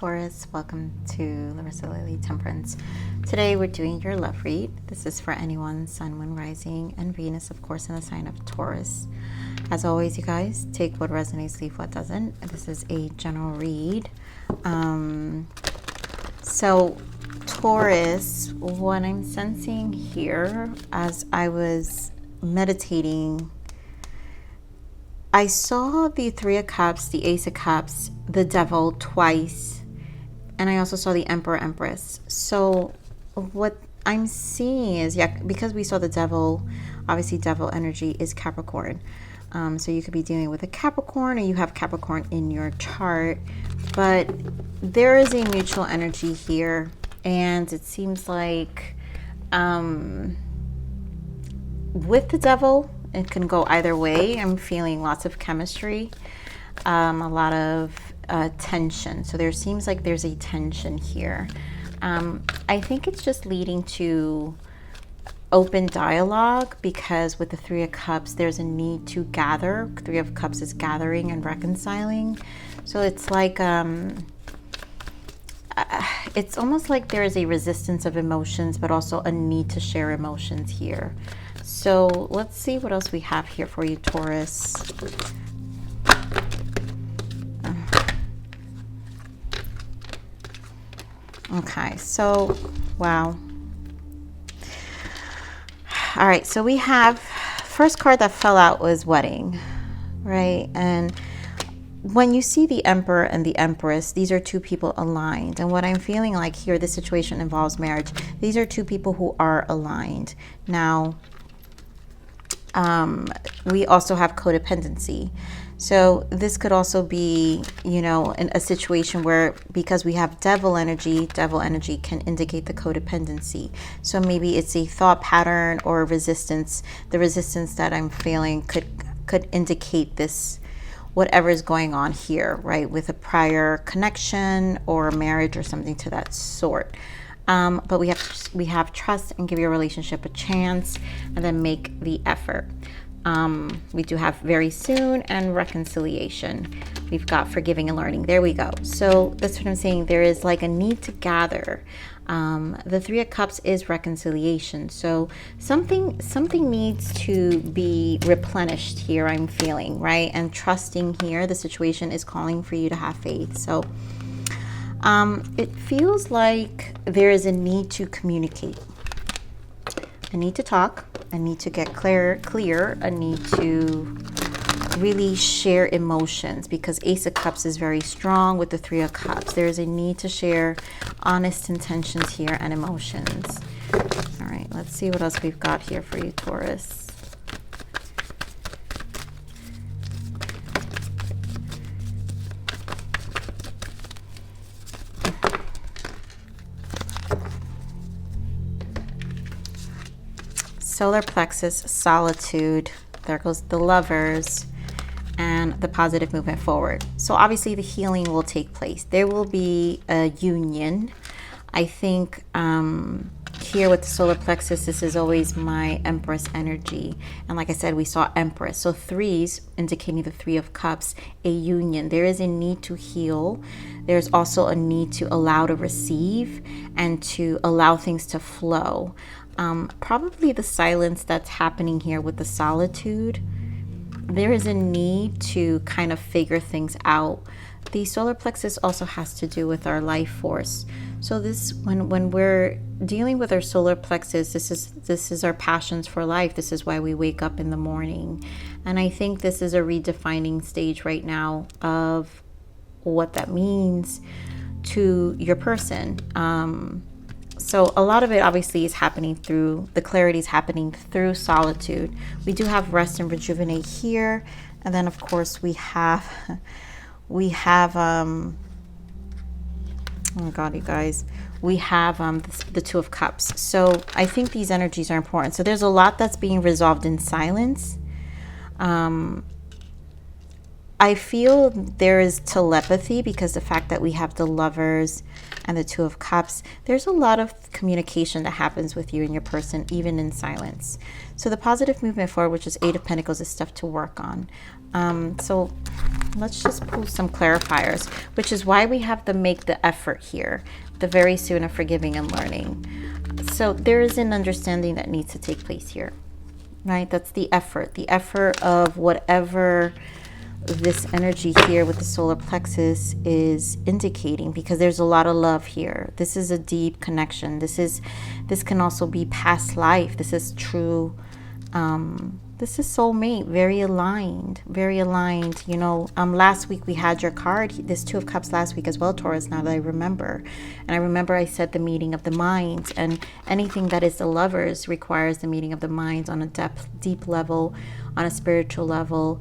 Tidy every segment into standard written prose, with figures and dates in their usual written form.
Taurus, welcome to Larisa Lili Temperance. Today we're doing your love read. This is for anyone, Sun, Moon, Rising, and Venus, of course, in the sign of Taurus. As always, you guys, take what resonates, leave what doesn't. This is a general read. So Taurus, what I'm sensing here as I was meditating, I saw the Three of Cups, the Ace of Cups, the Devil twice, and I also saw the Emperor, Empress. So what I'm seeing is, yeah, because we saw the Devil, obviously Devil energy is Capricorn. So you could be dealing with a Capricorn, or you have Capricorn in your chart, but there is a mutual energy here, and it seems like with the Devil, it can go either way. I'm feeling lots of chemistry, a lot of tension. So there seems like there's a tension here. I think it's just leading to open dialogue, because with the Three of Cups, there's a need to gather. Three of Cups is gathering and reconciling. So it's like, it's almost like there is a resistance of emotions, but also a need to share emotions here. So let's see what else we have here for you, Taurus. Okay, so, wow. All right, so we have, first card that fell out was Wedding, right? And when you see the Emperor and the Empress, these are two people aligned. And what I'm feeling like here, this situation involves marriage. These are two people who are aligned. Now, we also have codependency. So this could also be, you know, in a situation where, because we have devil energy can indicate the codependency. So maybe it's a thought pattern or resistance. The resistance that I'm feeling could indicate this, whatever is going on here, right? With a prior connection or marriage or something to that sort. But we have trust and give your relationship a chance, and then make the effort. We do have very soon and reconciliation. We've got forgiving and learning. There we go. So that's what I'm saying. There is like a need to gather. The Three of Cups is reconciliation. So something needs to be replenished here, I'm feeling, right? And trusting here, the situation is calling for you to have faith. So it feels like there is a need to communicate, a need to talk, a need to get clear, a need to really share emotions, because Ace of Cups is very strong with the Three of Cups. There is a need to share honest intentions here and emotions. All right, let's see what else we've got here for you, Taurus. Solar plexus, solitude, there goes the Lovers, and the positive movement forward. So obviously the healing will take place. There will be a union. I think here with the solar plexus, this is always my Empress energy. And like I said, we saw Empress. So threes indicating the Three of Cups, a union. There is a need to heal. There's also a need to allow to receive and to allow things to flow. Probably the silence that's happening here with the solitude. There is a need to kind of figure things out. The solar plexus also has to do with our life force. So this, when we're dealing with our solar plexus, this is our passions for life. This is why we wake up in the morning. And I think this is a redefining stage right now of what that means to your person. So a lot of it obviously is happening through, the clarity is happening through solitude. We do have rest and rejuvenate here. And then of course we have, oh my God, you guys, we have the Two of Cups. So I think these energies are important. So there's a lot that's being resolved in silence. I feel there is telepathy because the fact that we have the Lovers and the Two of Cups, there's a lot of communication that happens with you and your person, even in silence. So the positive movement forward, which is Eight of Pentacles, is stuff to work on. So let's just pull some clarifiers, which is why we have to make the effort here, the very soon of forgiving and learning. So there is an understanding that needs to take place here, right? That's the effort of whatever this energy here with the solar plexus is indicating, because there's a lot of love here. This is a deep connection. This can also be past life. This is true. This is soulmate, very aligned, you know. Last week we had your card, this Two of Cups last week as well, Taurus, now that I remember. And I remember I said the meeting of the minds, and anything that is the Lovers requires the meeting of the minds on a deep level, on a spiritual level.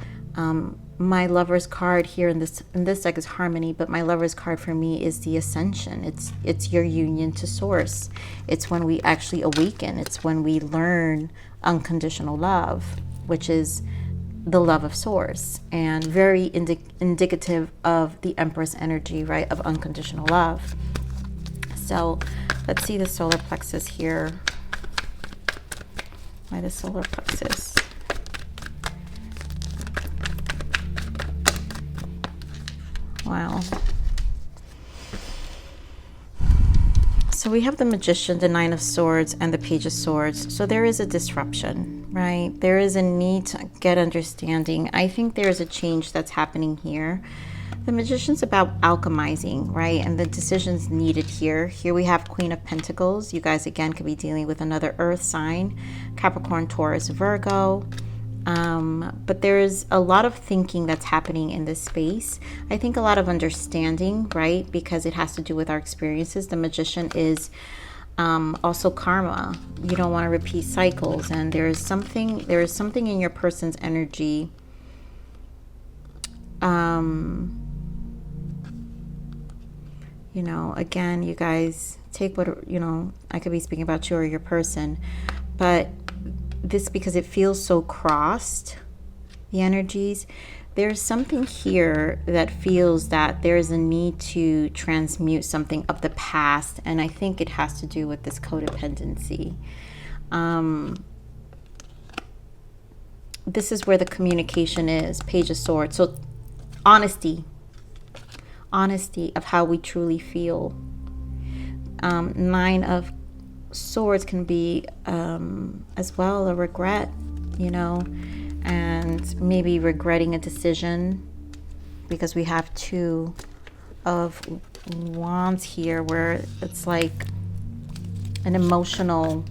My Lover's card here in this deck is Harmony, but my Lover's card for me is the Ascension. It's your union to Source. It's when we actually awaken. It's when we learn unconditional love, which is the love of Source, and very indicative of the Empress energy, right, of unconditional love. So let's see the solar plexus here. Why the solar plexus? Wow. So we have the Magician, the Nine of Swords, and the Page of Swords. So there is a disruption, right? There is a need to get understanding. I think there is a change that's happening here. The Magician's about alchemizing, right? And the decisions needed here. Here we have Queen of Pentacles. You guys, again, could be dealing with another earth sign. Capricorn, Taurus, Virgo. But there's a lot of thinking that's happening in this space. I think a lot of understanding, right? Because it has to do with our experiences. The Magician is also karma. You don't want to repeat cycles. And there is something in your person's energy. You know, again, you guys take what, you know, I could be speaking about you or your person, but this, because it feels so crossed, the energies, there's something here that feels that there is a need to transmute something of the past, and I think it has to do with this codependency. This is where the communication is, Page of Swords. So honesty of how we truly feel. Nine of Swords can be as well a regret, you know, and maybe regretting a decision, because we have Two of Wands here, where it's like an emotional,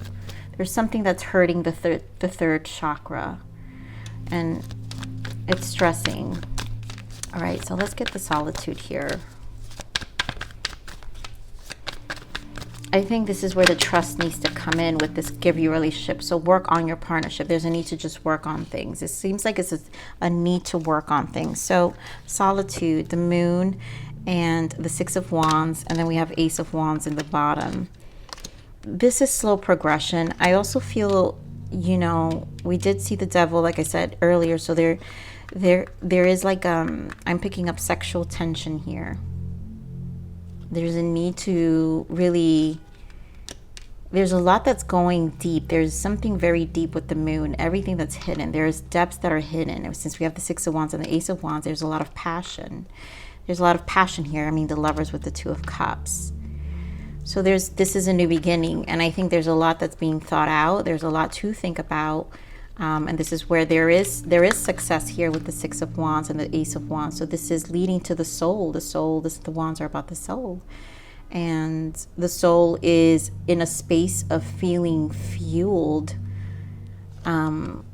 there's something that's hurting the third chakra, and it's stressing. All right, so let's get the Solitude here. I think this is where the trust needs to come in with this give you relationship. So work on your partnership. There's a need to just work on things. It seems like it's a need to work on things. So Solitude, the Moon, and the Six of Wands, and then we have Ace of Wands in the bottom. This is slow progression. I also feel, you know, we did see the Devil, like I said earlier. So there is like I'm picking up sexual tension here. There's a need to really, there's a lot that's going deep. There's something very deep with the Moon, everything that's hidden. There's depths that are hidden. And since we have the Six of Wands and the Ace of Wands, there's a lot of passion. There's a lot of passion here. I mean, the Lovers with the Two of Cups. So this is a new beginning. And I think there's a lot that's being thought out. There's a lot to think about. And this is where there is success here with the Six of Wands and the Ace of Wands. So this is leading to the soul. The Wands are about the soul. And the soul is in a space of feeling fueled. And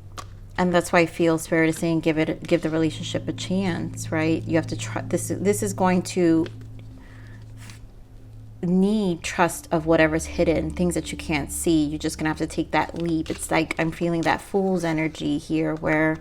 that's why I feel Spirit is saying give the relationship a chance, right? You have to try. This is going to need trust of whatever's hidden, things that you can't see. You're just gonna have to take that leap. It's like I'm feeling that fool's energy here, where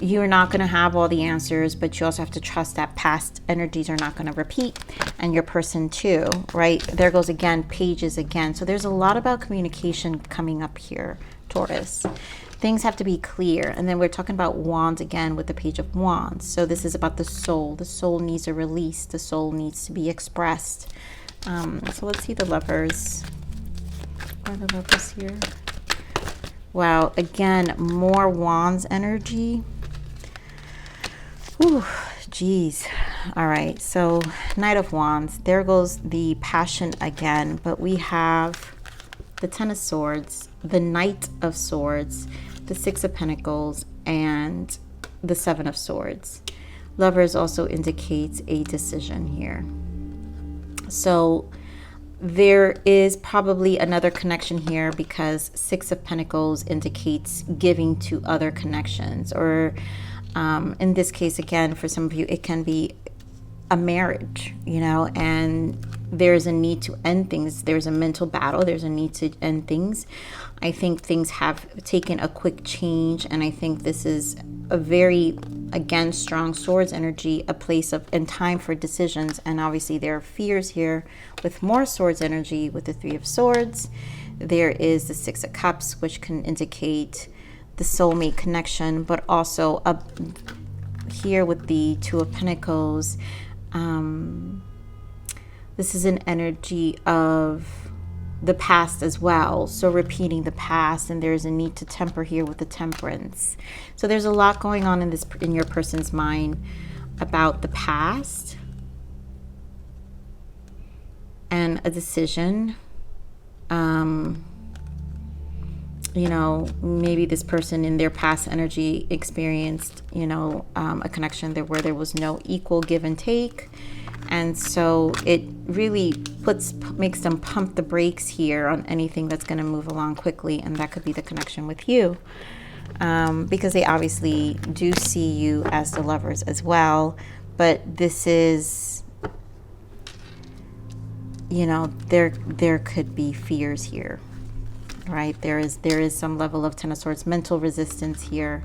you're not going to have all the answers, but you also have to trust that past energies are not going to repeat, and your person too, right? There goes again, pages again. So there's a lot about communication coming up here, Taurus. Things have to be clear. And then we're talking about wands again with the page of wands. So this is about the soul. The soul needs a release. The soul needs to be expressed. So let's see the lovers. Are the lovers here? Wow, again, more wands energy. Ooh, geez. All right, so Knight of Wands. There goes the passion again, but we have the Ten of Swords, the Knight of Swords, the Six of Pentacles, and the Seven of Swords. Lovers also indicates a decision here. So there is probably another connection here because Six of Pentacles indicates giving to other connections, or in this case, again, for some of you, it can be a marriage, you know, and there's a need to end things. There's a mental battle. There's a need to end things. I think things have taken a quick change, and I think this is a very, again, strong swords energy, a place of and time for decisions. And obviously there are fears here with more swords energy with the Three of Swords. There is the Six of Cups, which can indicate the soulmate connection, but also here with the Two of Pentacles, this is an energy of the past as well. So repeating the past, and there's a need to temper here with the Temperance. So there's a lot going on in your person's mind about the past and a decision. You know, maybe this person in their past energy experienced, you know, a connection there where there was no equal give and take. And so it really makes them pump the brakes here on anything that's going to move along quickly. And that could be the connection with you, because they obviously do see you as the lovers as well. But this is, you know, there could be fears here. Right, there is some level of Ten of Swords mental resistance here,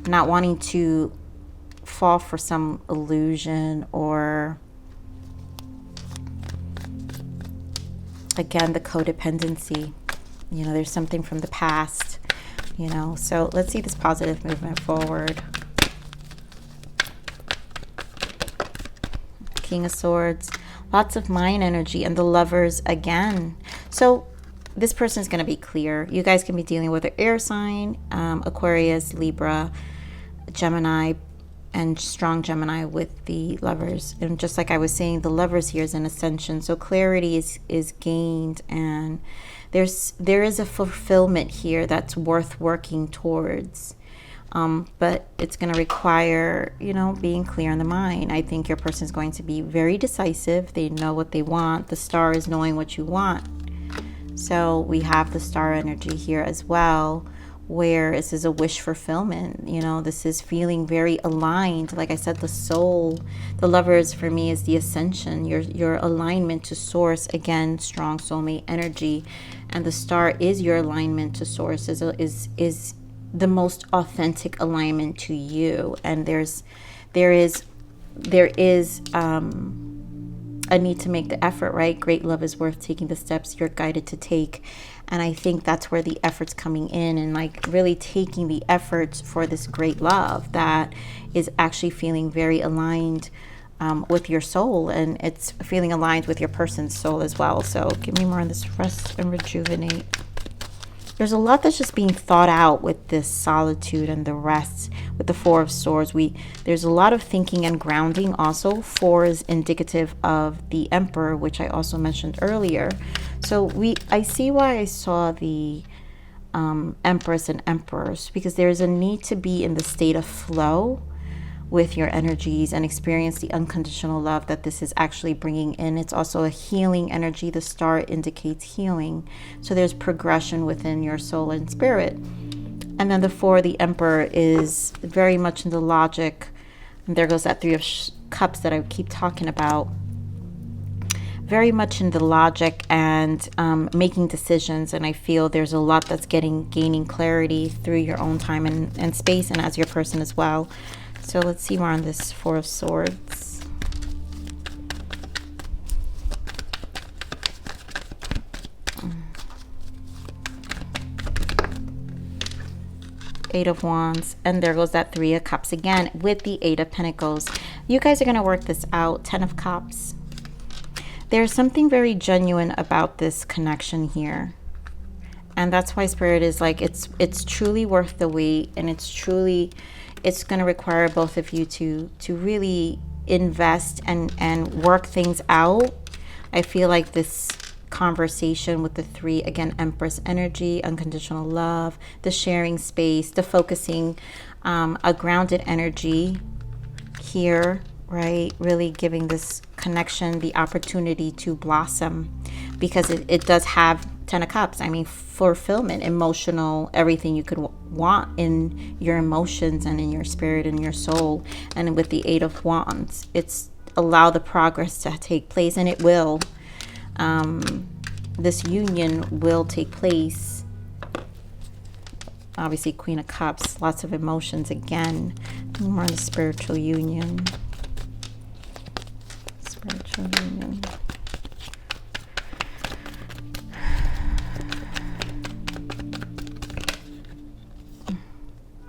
not wanting to fall for some illusion, or again the codependency. You know, there's something from the past, you know. So let's see this positive movement forward. King of Swords, lots of mind energy, and the lovers again. So this person is going to be clear. You guys can be dealing with an air sign, Aquarius, Libra, Gemini, and strong Gemini with the lovers. And just like I was saying, the lovers here is an ascension. So clarity is gained, and there is a fulfillment here that's worth working towards. But it's going to require, you know, being clear in the mind. I think your person is going to be very decisive. They know what they want. The star is knowing what you want. So we have the star energy here as well, where this is a wish fulfillment. You know, this is feeling very aligned. Like I said, the soul, the lovers for me is the ascension, your alignment to source. Again, strong soulmate energy, and the star is your alignment to source, is the most authentic alignment to you. And there is a need to make the effort, right? Great love is worth taking the steps you're guided to take. And I think that's where the effort's coming in, and like really taking the efforts for this great love that is actually feeling very aligned with your soul, and it's feeling aligned with your person's soul as well. So give me more on this rest and rejuvenate. There's a lot that's just being thought out with this solitude and the rest with the Four of Swords. There's a lot of thinking and grounding also. Four is indicative of the Emperor, which I also mentioned earlier. So I see why I saw the Empress and Emperors, because there's a need to be in the state of flow with your energies and experience the unconditional love that this is actually bringing in. It's also a healing energy. The star indicates healing. So there's progression within your soul and spirit. And then the Four, the Emperor, is very much in the logic. And there goes that Three of Cups that I keep talking about. very much in the logic and making decisions. And I feel there's a lot that's gaining clarity through your own time and space, and as your person as well. So let's see more on this Four of Swords. Eight of Wands, and there goes that Three of Cups again with the Eight of Pentacles. You guys are going to work this out. 10 of Cups. There's something very genuine about this connection here, and that's why Spirit is like, it's truly worth the wait, and it's going to require both of you to really invest and work things out. I feel like this conversation with the Three, again, Empress energy, unconditional love, the sharing space, the focusing, a grounded energy here, right? Really giving this connection the opportunity to blossom, because it does have 10 of Cups. I mean, fulfillment, emotional, everything you could want in your emotions and in your spirit and your soul. And with the Eight of Wands, it's allow the progress to take place, and it will. This union will take place. Obviously, Queen of Cups, lots of emotions again. More on the spiritual union. Spiritual union.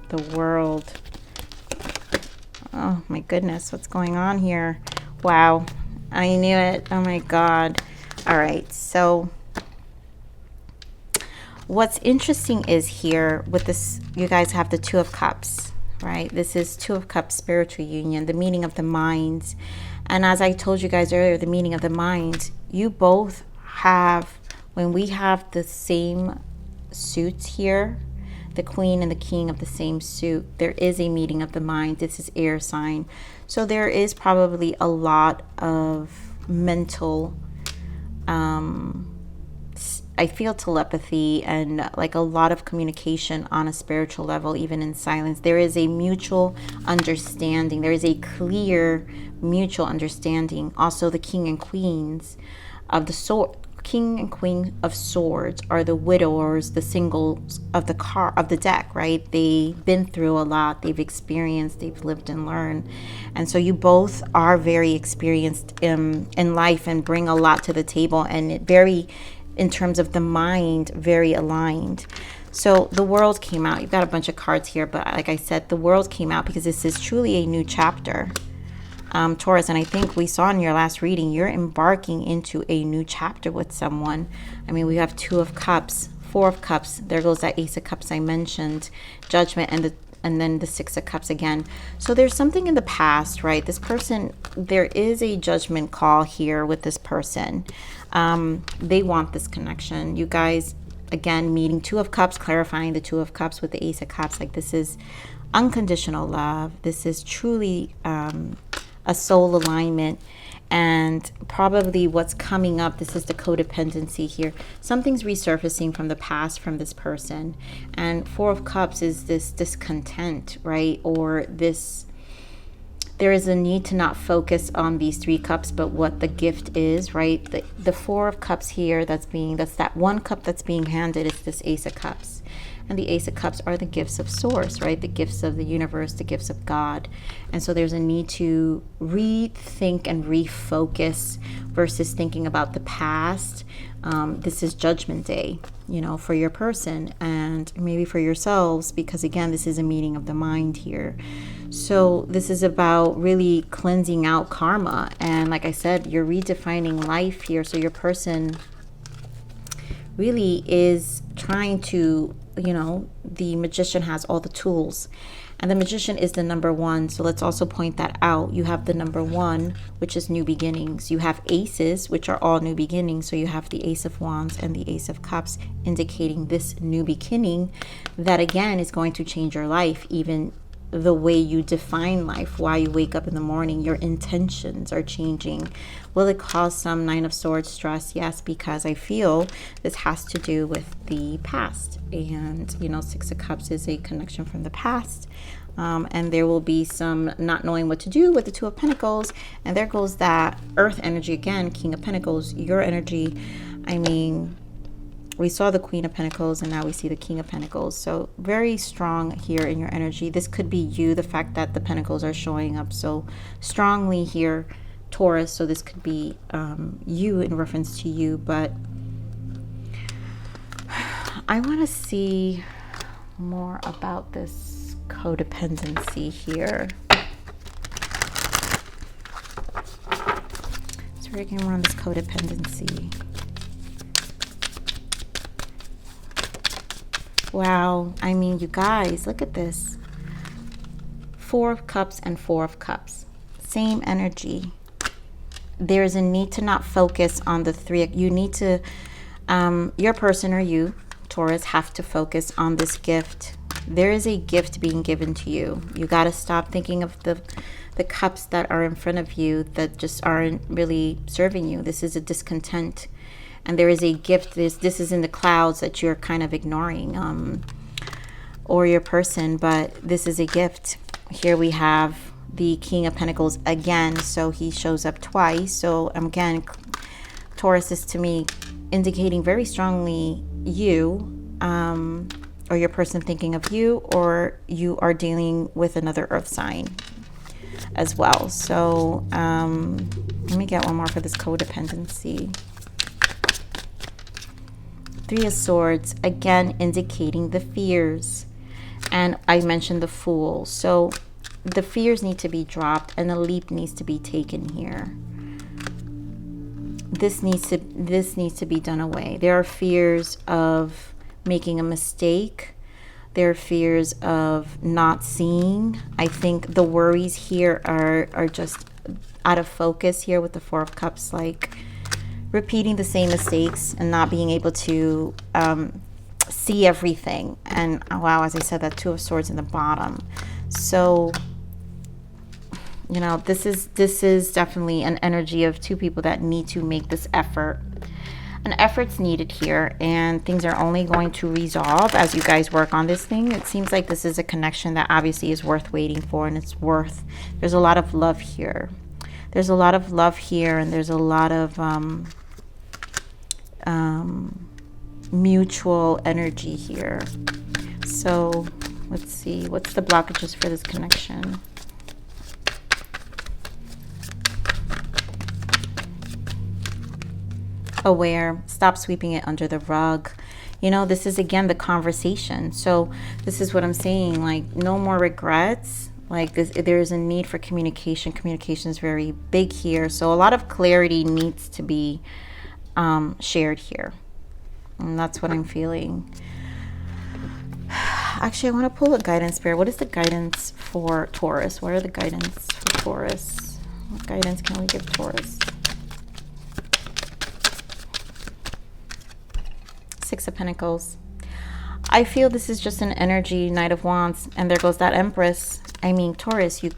The World. Oh my goodness, what's going on here? Wow, I knew it. Oh my God. All right, so what's interesting is here with this, you guys have the Two of Cups, right? This is Two of Cups, spiritual union, the meeting of the minds. And as I told you guys earlier, the meeting of the minds, you both have, when we have the same suits here, the Queen and the King of the same suit, there is a meeting of the mind. This is air sign. So there is probably a lot of mental, I feel telepathy and like a lot of communication on a spiritual level, even in silence. There is a mutual understanding. There is a clear mutual understanding. Also, the King and Queens of the sword, King and Queen of Swords are the widowers, the singles of the deck, right? They've been through a lot. They've experienced, they've lived and learned. And so you both are very experienced in life and bring a lot to the table, and it very, in terms of the mind, very aligned. So the World came out. You've got a bunch of cards here, but like I said, the World came out because this is truly a new chapter. Taurus, and I think we saw in your last reading, you're embarking into a new chapter with someone. I mean, we have Two of Cups, Four of Cups. There goes that Ace of Cups I mentioned, Judgment, and then the Six of Cups again. So there's something in the past, right? This person, there is a judgment call here with this person. They want this connection. You guys, again, meeting Two of Cups, clarifying the Two of Cups with the Ace of Cups. Like, this is unconditional love. This is truly a soul alignment, and probably what's coming up, this is the codependency here. Something's resurfacing from the past from this person. And Four of Cups is this discontent, right? Or this, there is a need to not focus on these Three Cups, but what the gift is, right? The Four of Cups here, that's that one cup that's being handed, is this Ace of Cups. And the Ace of Cups are the gifts of Source, right? The gifts of the universe, the gifts of God. And so there's a need to rethink and refocus versus thinking about the past. This is Judgment Day, you know, for your person and maybe for yourselves, because again, this is a meeting of the mind here. So this is about really cleansing out karma. And like I said, you're redefining life here. So your person really is trying to, you know, the Magician has all the tools, and the Magician is the number one. So let's also point that out. You have the number one, which is new beginnings. You have aces, which are all new beginnings. So you have the Ace of Wands and the Ace of Cups, indicating this new beginning that again is going to change your life, even the way you define life, why you wake up in the morning, your intentions are changing. Will it cause some Nine of Swords stress? Yes, because I feel this has to do with the past. And, you know, Six of Cups is a connection from the past. And there will be some not knowing what to do with the Two of Pentacles. And there goes that earth energy again, King of Pentacles, your energy. I mean, we saw the Queen of Pentacles and now we see the King of Pentacles. So very strong here in your energy. This could be you, the fact that the Pentacles are showing up so strongly here, Taurus. So this could be you, in reference to you. But I want to see more about this codependency here. So we're going to run this codependency. Wow, I mean, you guys, look at this. 4 of Cups and 4 of Cups. Same energy. There's a need to not focus on the 3. You need to, your person or you, Taurus, have to focus on this gift. There is a gift being given to you. You got to stop thinking of the cups that are in front of you that just aren't really serving you. This is a discontent. And there is a gift. This is in the clouds that you're kind of ignoring, or your person, but this is a gift. Here we have the King of Pentacles again. So he shows up twice. So again, Taurus is to me indicating very strongly you, or your person thinking of you, or you are dealing with another earth sign as well. So let me get one more for this codependency. 3 of Swords, again indicating the fears. And I mentioned the Fool. So the fears need to be dropped and a leap needs to be taken here. This needs to be done away. There are fears of making a mistake. There are fears of not seeing. I think the worries here are just out of focus here with the 4 of Cups, like repeating the same mistakes and not being able to see everything. And wow, as I said, that 2 of Swords in the bottom. So, you know, this is definitely an energy of 2 people that need to make this effort. An effort's needed here, and things are only going to resolve as you guys work on this thing. It seems like this is a connection that obviously is worth waiting for, and it's worth, there's a lot of love here. There's a lot of love here, and there's a lot of mutual energy here. So let's see, what's the blockages for this connection? Aware, stop sweeping it under the rug. You know, this is again the conversation. So this is what I'm saying, like no more regrets. Like this, there's a need for communication. Communication is very big here. So a lot of clarity needs to be shared here. And that's what I'm feeling. Actually, I want to pull a guidance spirit. What is the guidance for Taurus? What are the guidance for Taurus? What guidance can we give Taurus? 6 of Pentacles. I feel this is just an energy, Knight of Wands, and there goes that Empress. I mean, Taurus, you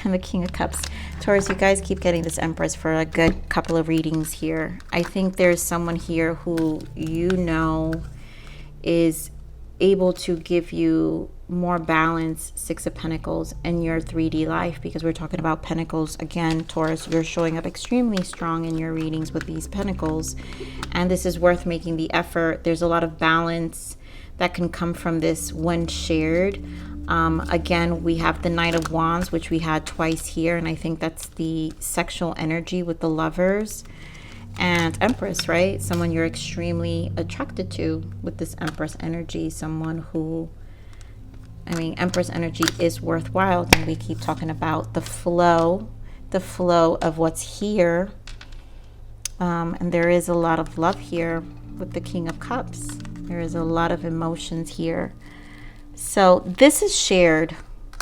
and the King of Cups. Taurus, you guys keep getting this Empress for a good couple of readings here. I think there's someone here who you know is able to give you more balance, 6 of Pentacles, in your 3D life, because we're talking about Pentacles again. Taurus, you're showing up extremely strong in your readings with these Pentacles, and this is worth making the effort. There's a lot of balance that can come from this when shared. Again, we have the Knight of Wands, which we had twice here, and I think that's the sexual energy with the Lovers. And Empress, right? Someone you're extremely attracted to with this Empress energy. Someone who, I mean, Empress energy is worthwhile. And we keep talking about the flow of what's here. And there is a lot of love here with the King of Cups. There is a lot of emotions here. So this is shared.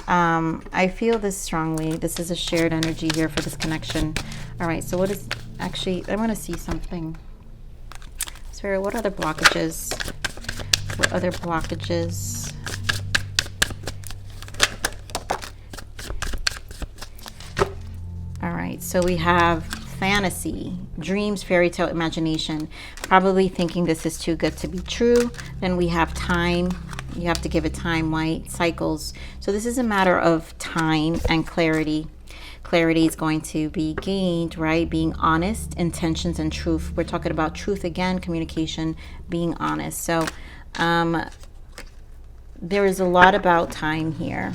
I feel this strongly. This is a shared energy here for this connection. All right, so what is, actually, I want to see something. Spirit, what other blockages? What other blockages? All right, so we have fantasy, dreams, fairy tale, imagination. Probably thinking this is too good to be true. Then we have time. You have to give it time, right? Cycles. So this is a matter of time and clarity. Clarity is going to be gained, right? Being honest, intentions, and truth. We're talking about truth again, communication, being honest. So there is a lot about time here,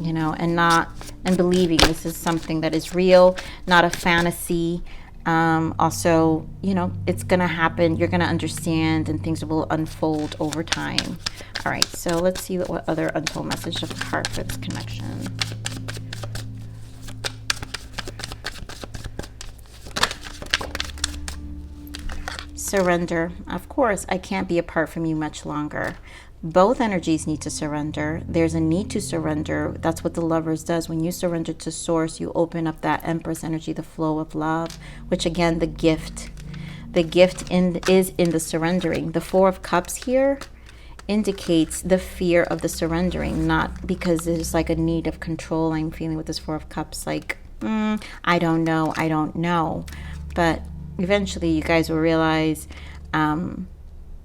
you know, and believing this is something that is real, not a fantasy. Also, you know, it's going to happen. You're going to understand, and things will unfold over time. All right, so let's see what other untold message of the heart for this connection. Surrender. Of course, I can't be apart from you much longer. Both energies need to surrender. There's a need to surrender. That's what the Lovers does. When you surrender to Source, you open up that Empress energy, the flow of love, which again, the gift is in the surrendering. The Four of Cups here indicates the fear of the surrendering, not because there's like a need of control I'm feeling with this Four of Cups, like, I don't know. But eventually you guys will realize,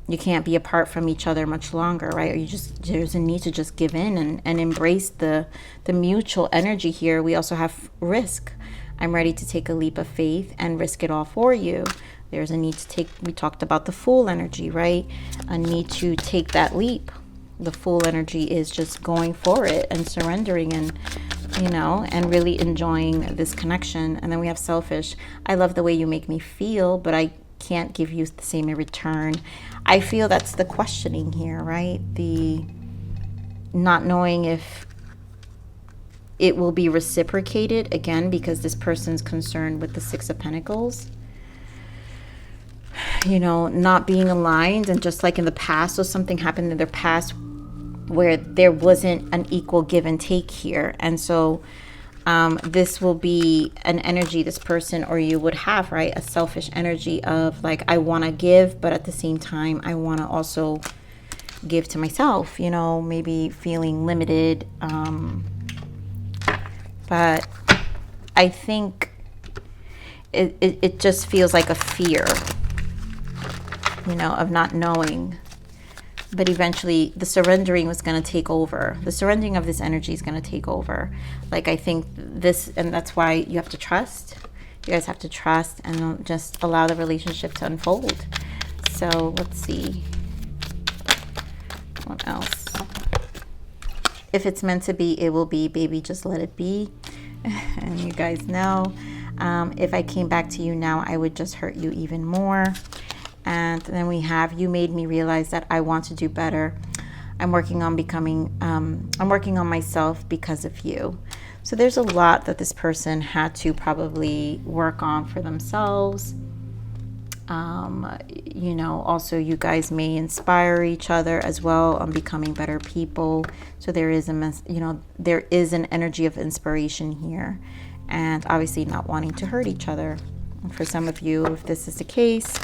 you can't be apart from each other much longer, right? Or there's a need to just give in and embrace the mutual energy here. We also have risk. I'm ready to take a leap of faith and risk it all for you. There's a need to take, we talked about the Fool energy, right? A need to take that leap. The Fool energy is just going for it and surrendering and, you know, and really enjoying this connection. And then we have Selfish. I love the way you make me feel, but I can't give you the same in return. I feel that's the questioning here, right? The not knowing if it will be reciprocated, again, because this person's concerned with the Six of Pentacles. You know, not being aligned, and just like in the past, so something happened in their past where there wasn't an equal give and take here. And so this will be an energy this person or you would have, right? A selfish energy of like, I want to give, but at the same time, I want to also give to myself, you know, maybe feeling limited. But I think it just feels like a fear, you know, of not knowing. But eventually the surrendering was going to take over. The surrendering of this energy is going to take over. Like, I think this, and that's why you have to trust. You guys have to trust and just allow the relationship to unfold. So let's see. What else? If it's meant to be, it will be, baby. Just let it be. And you guys know, if I came back to you now, I would just hurt you even more. And then we have, you made me realize that I want to do better. I'm working on becoming, I'm working on myself because of you. So there's a lot that this person had to probably work on for themselves. You know, also you guys may inspire each other as well on becoming better people. So there is there is an energy of inspiration here, and obviously not wanting to hurt each other. And for some of you, if this is the case,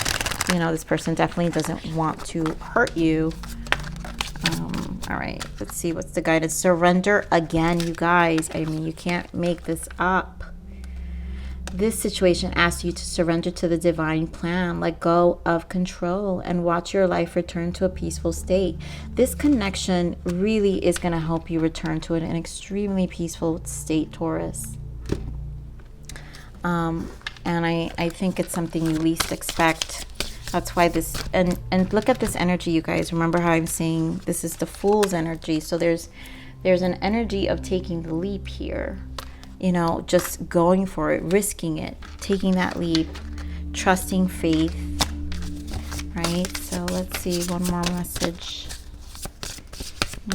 you know, this person definitely doesn't want to hurt you. All right, let's see what's the guidance. Surrender again, you guys. I mean, you can't make this up. This situation asks you to surrender to the divine plan, let go of control, and watch your life return to a peaceful state. This connection really is going to help you return to an extremely peaceful state, Taurus. And I think it's something you least expect. That's why this, and look at this energy, you guys. Remember how I'm saying this is the Fool's energy. So there's an energy of taking the leap here. You know, just going for it, risking it, taking that leap, trusting faith, right? So let's see one more message.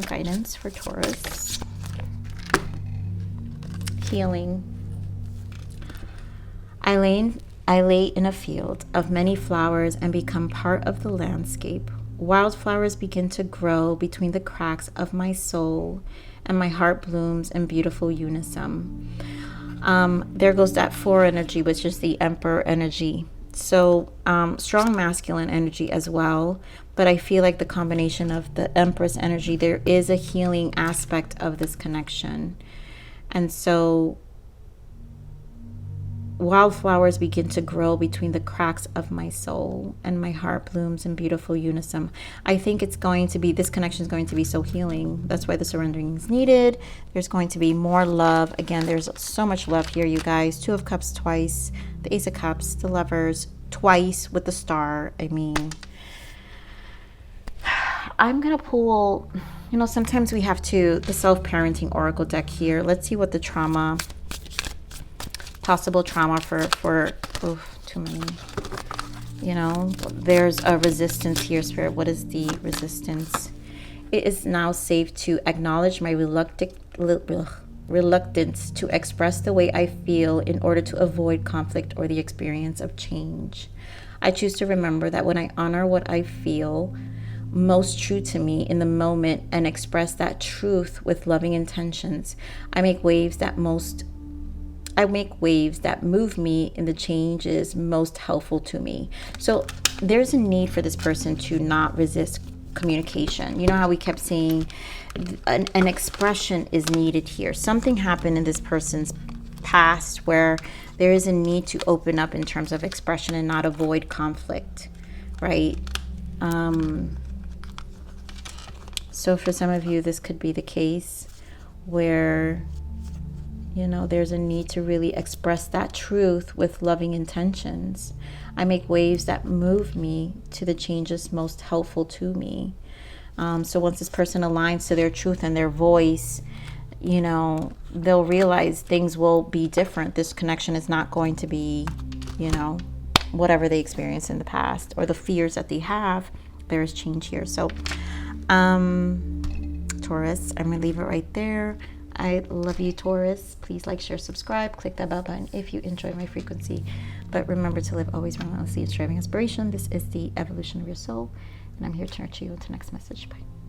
Guidance for Taurus. Healing. I lay in a field of many flowers and become part of the landscape. Wildflowers begin to grow between the cracks of my soul, and my heart blooms in beautiful unison. There goes that 4 energy, which is the Emperor energy. So strong masculine energy as well. But I feel like the combination of the Empress energy, there is a healing aspect of this connection. And so wildflowers begin to grow between the cracks of my soul, and my heart blooms in beautiful unison. I think it's going to be, this connection is going to be so healing. That's why the surrendering is needed. There's going to be more love. Again, there's so much love here, you guys. Two of Cups twice, the Ace of Cups, the Lovers twice with the Star. I mean, I'm going to pull, you know, sometimes we have to, the Self-Parenting Oracle deck here. Let's see what the trauma, possible trauma for too many. You know, there's a resistance here, Spirit. What is the resistance? It is now safe to acknowledge my reluctance to express the way I feel in order to avoid conflict or the experience of change. I choose to remember that when I honor what I feel most true to me in the moment and express that truth with loving intentions, I make waves that move me in the changes most helpful to me. So there's a need for this person to not resist communication. You know how we kept saying an expression is needed here. Something happened in this person's past where there is a need to open up in terms of expression and not avoid conflict, right? So for some of you, this could be the case where, you know, there's a need to really express that truth with loving intentions. I make waves that move me to the changes most helpful to me. So once this person aligns to their truth and their voice, you know, they'll realize things will be different. This connection is not going to be, you know, whatever they experienced in the past or the fears that they have. There is change here. So, Taurus, I'm going to leave it right there. I love you, Taurus. Please like, share, subscribe. Click that bell button if you enjoy my frequency. But remember to live always relentlessly, striving aspiration. This is the evolution of your soul. And I'm here to nurture you into the next message. Bye.